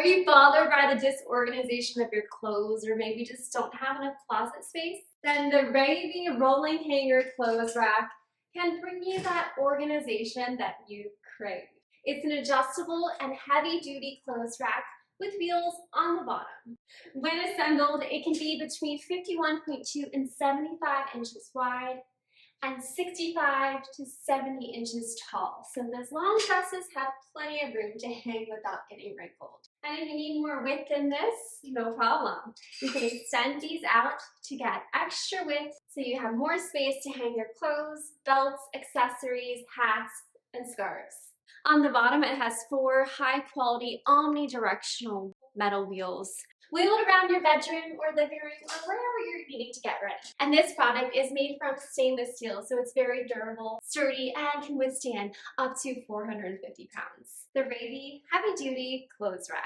Are you bothered by the disorganization of your clothes, or maybe just don't have enough closet space? Then the Raybee rolling hanger clothes rack can bring you that organization that you crave. It's an adjustable and heavy-duty clothes rack with wheels on the bottom. When assembled, it can be between 51.2 and 75 inches wide and 65 to 70 inches tall. So those long dresses have plenty of room to hang without getting wrinkled. And if you need more width than this, no problem. You can extend these out to get extra width so you have more space to hang your clothes, belts, accessories, hats, and scarves. On the bottom, it has 4 high-quality omnidirectional metal wheels. Wheel it around your bedroom or living room or wherever you're needing to get ready. And this product is made from stainless steel, so it's very durable, sturdy, and can withstand up to 450 pounds. The Raybee Heavy Duty Clothes Rack.